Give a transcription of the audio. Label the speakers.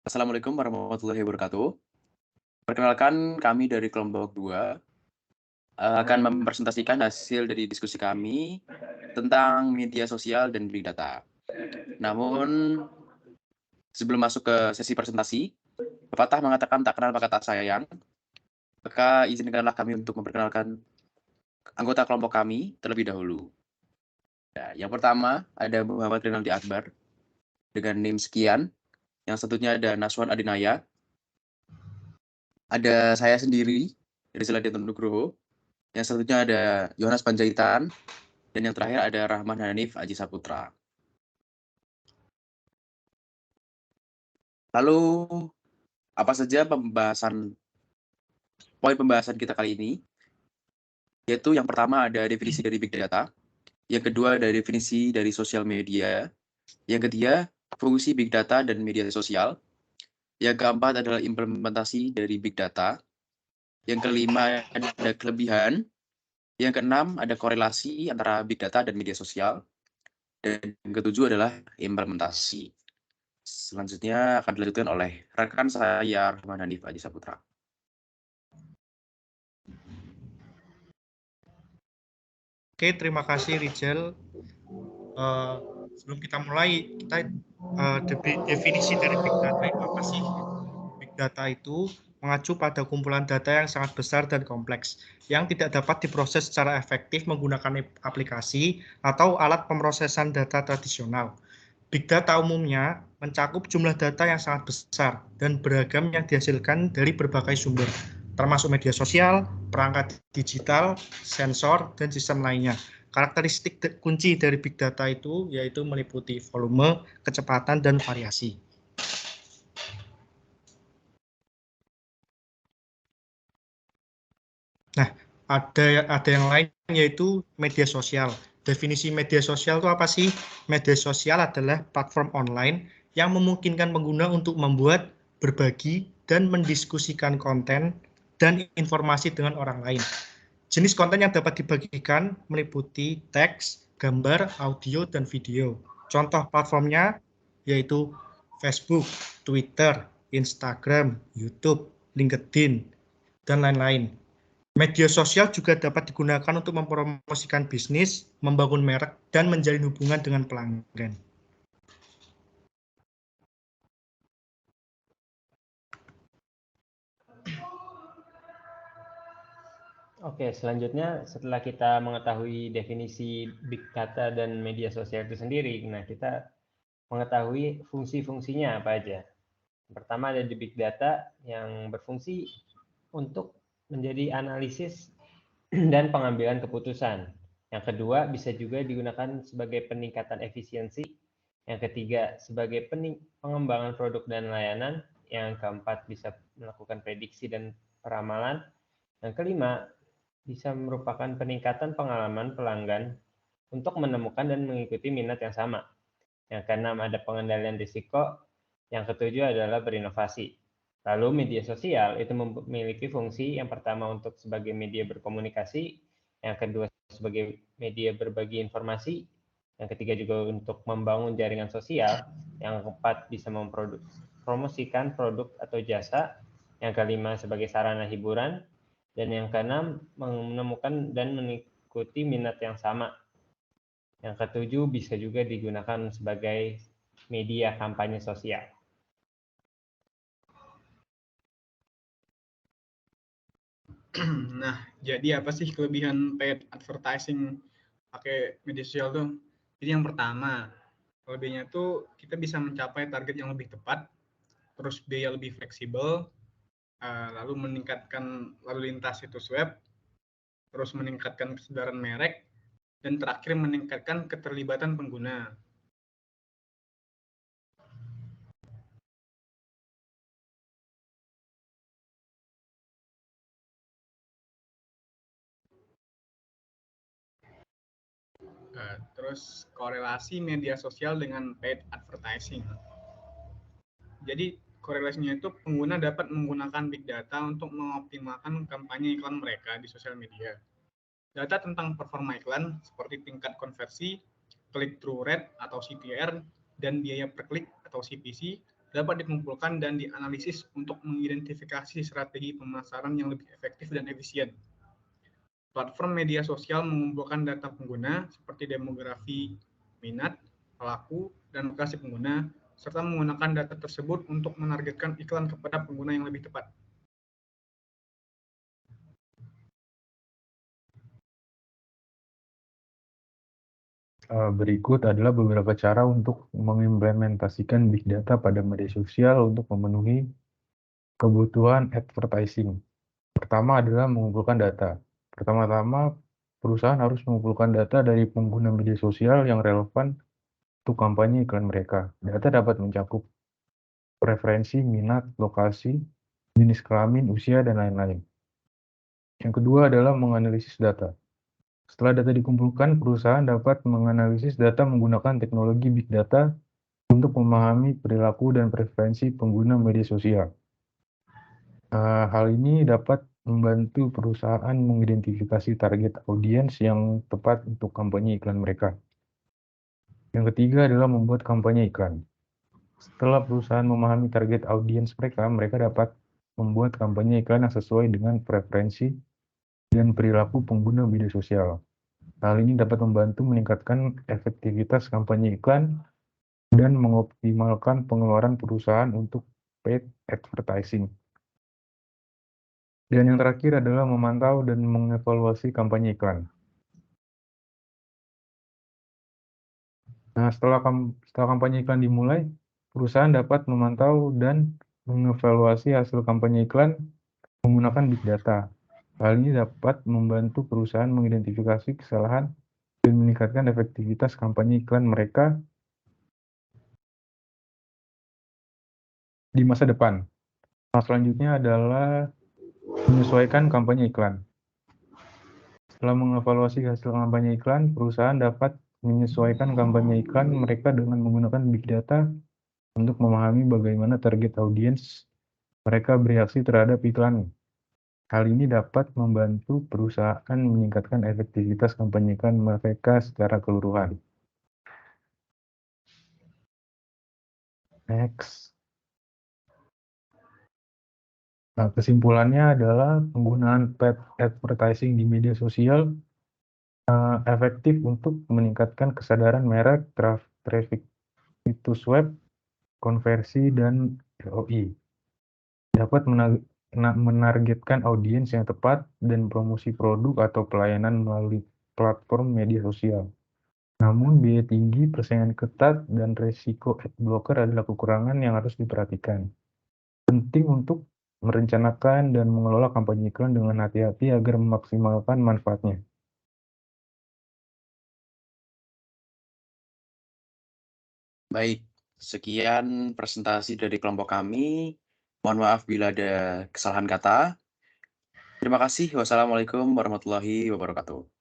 Speaker 1: Assalamualaikum warahmatullahi wabarakatuh. Perkenalkan kami dari kelompok 2 akan mempresentasikan hasil dari diskusi kami tentang media sosial dan big data. Namun, sebelum masuk ke sesi presentasi, pepatah mengatakan tak kenal maka tak sayang. Maka izinkanlah kami untuk memperkenalkan anggota kelompok kami terlebih dahulu. Ya, yang pertama ada Muhammad Rinaldi Akbar dengan NIM sekian. Yang satunya ada Naswan Adinaya. Ada saya sendiri dari Seladian Nugroho. Yang satunya ada Yohanes Panjaitan. Dan yang terakhir ada Rahman Hanif Aji Saputra. Lalu, apa saja poin pembahasan kita kali ini? Yaitu yang pertama ada definisi dari big data, yang kedua ada definisi dari sosial media, yang ketiga fungsi big data dan media sosial, yang keempat adalah implementasi dari big data, yang kelima ada kelebihan, yang keenam ada korelasi antara big data dan media sosial, dan yang ketujuh adalah implementasi. Selanjutnya akan dilanjutkan oleh rekan saya Rahman Hanif Aji Saputra.
Speaker 2: Oke, terima kasih Rizal. Sebelum kita mulai, kita definisi dari big data itu apa sih? Big data itu mengacu pada kumpulan data yang sangat besar dan kompleks, yang tidak dapat diproses secara efektif menggunakan aplikasi atau alat pemrosesan data tradisional. Big data umumnya mencakup jumlah data yang sangat besar dan beragam yang dihasilkan dari berbagai sumber, termasuk media sosial, perangkat digital, sensor, dan sistem lainnya. Karakteristik kunci dari big data itu yaitu meliputi volume, kecepatan, dan variasi. Nah, ada yang lain yaitu media sosial. Definisi media sosial itu apa sih? Media sosial adalah platform online yang memungkinkan pengguna untuk membuat, berbagi, dan mendiskusikan konten dan informasi dengan orang lain. Jenis konten yang dapat dibagikan meliputi teks, gambar, audio, dan video. Contoh platformnya yaitu Facebook, Twitter, Instagram, YouTube, LinkedIn, dan lain-lain. Media sosial juga dapat digunakan untuk mempromosikan bisnis, membangun merek, dan menjalin hubungan dengan pelanggan.
Speaker 3: Oke, selanjutnya setelah kita mengetahui definisi big data dan media sosial itu sendiri, nah kita mengetahui fungsi-fungsinya apa aja. Pertama ada di big data yang berfungsi untuk menjadi analisis dan pengambilan keputusan. Yang kedua bisa juga digunakan sebagai peningkatan efisiensi. Yang ketiga sebagai pengembangan produk dan layanan. Yang keempat bisa melakukan prediksi dan peramalan. Yang kelima bisa merupakan peningkatan pengalaman pelanggan untuk menemukan dan mengikuti minat yang sama. Yang keenam ada pengendalian risiko. Yang ketujuh adalah berinovasi. Lalu media sosial itu memiliki fungsi yang pertama untuk sebagai media berkomunikasi, yang kedua sebagai media berbagi informasi, yang ketiga juga untuk membangun jaringan sosial, yang keempat bisa mempromosikan produk atau jasa, yang kelima sebagai sarana hiburan, dan yang keenam menemukan dan mengikuti minat yang sama. Yang ketujuh bisa juga digunakan sebagai media kampanye sosial.
Speaker 4: Nah, jadi apa sih kelebihan paid advertising pakai media sosial tuh? Jadi yang pertama, kelebihannya tuh kita bisa mencapai target yang lebih tepat, terus biaya lebih fleksibel, lalu meningkatkan lalu lintas situs web, terus meningkatkan kesedaran merek, dan terakhir meningkatkan keterlibatan pengguna. Terus korelasi media sosial dengan paid advertising. Jadi korelasinya itu pengguna dapat menggunakan big data untuk mengoptimalkan kampanye iklan mereka di sosial media. Data tentang performa iklan seperti tingkat konversi, click-through rate atau CTR, dan biaya per klik atau CPC dapat dikumpulkan dan dianalisis untuk mengidentifikasi strategi pemasaran yang lebih efektif dan efisien. Platform media sosial mengumpulkan data pengguna seperti demografi, minat, pelaku, dan lokasi pengguna, serta menggunakan data tersebut untuk menargetkan iklan kepada pengguna yang lebih tepat.
Speaker 5: Berikut adalah beberapa cara untuk mengimplementasikan big data pada media sosial untuk memenuhi kebutuhan advertising. Pertama adalah mengumpulkan data. Pertama-tama, perusahaan harus mengumpulkan data dari pengguna media sosial yang relevan untuk kampanye iklan mereka. Data dapat mencakup preferensi, minat, lokasi, jenis kelamin, usia, dan lain-lain. Yang kedua adalah menganalisis data. Setelah data dikumpulkan, perusahaan dapat menganalisis data menggunakan teknologi big data untuk memahami perilaku dan preferensi pengguna media sosial. Hal ini dapat membantu perusahaan mengidentifikasi target audiens yang tepat untuk kampanye iklan mereka. Yang ketiga adalah membuat kampanye iklan. Setelah perusahaan memahami target audiens mereka, mereka dapat membuat kampanye iklan yang sesuai dengan preferensi dan perilaku pengguna media sosial. Hal ini dapat membantu meningkatkan efektivitas kampanye iklan dan mengoptimalkan pengeluaran perusahaan untuk paid advertising. Dan yang terakhir adalah memantau dan mengevaluasi kampanye iklan. Nah, setelah kampanye iklan dimulai, perusahaan dapat memantau dan mengevaluasi hasil kampanye iklan menggunakan big data. Hal ini dapat membantu perusahaan mengidentifikasi kesalahan dan meningkatkan efektivitas kampanye iklan mereka di masa depan. Nah, selanjutnya adalah menyesuaikan kampanye iklan. Setelah mengevaluasi hasil kampanye iklan, perusahaan dapat menyesuaikan kampanye iklan mereka dengan menggunakan big data untuk memahami bagaimana target audiens mereka bereaksi terhadap iklan. Hal ini dapat membantu perusahaan meningkatkan efektivitas kampanye iklan mereka secara keseluruhan. Next. Nah, kesimpulannya adalah penggunaan paid advertising di media sosial efektif untuk meningkatkan kesadaran merek, traffic situs web, konversi, dan ROI. Dapat menargetkan audiens yang tepat dan promosi produk atau pelayanan melalui platform media sosial. Namun, biaya tinggi, persaingan ketat, dan resiko ad blocker adalah kekurangan yang harus diperhatikan. Penting untuk merencanakan dan mengelola kampanye iklan dengan hati-hati agar memaksimalkan manfaatnya.
Speaker 1: Baik, sekian presentasi dari kelompok kami. Mohon maaf bila ada kesalahan kata. Terima kasih. Wassalamualaikum warahmatullahi wabarakatuh.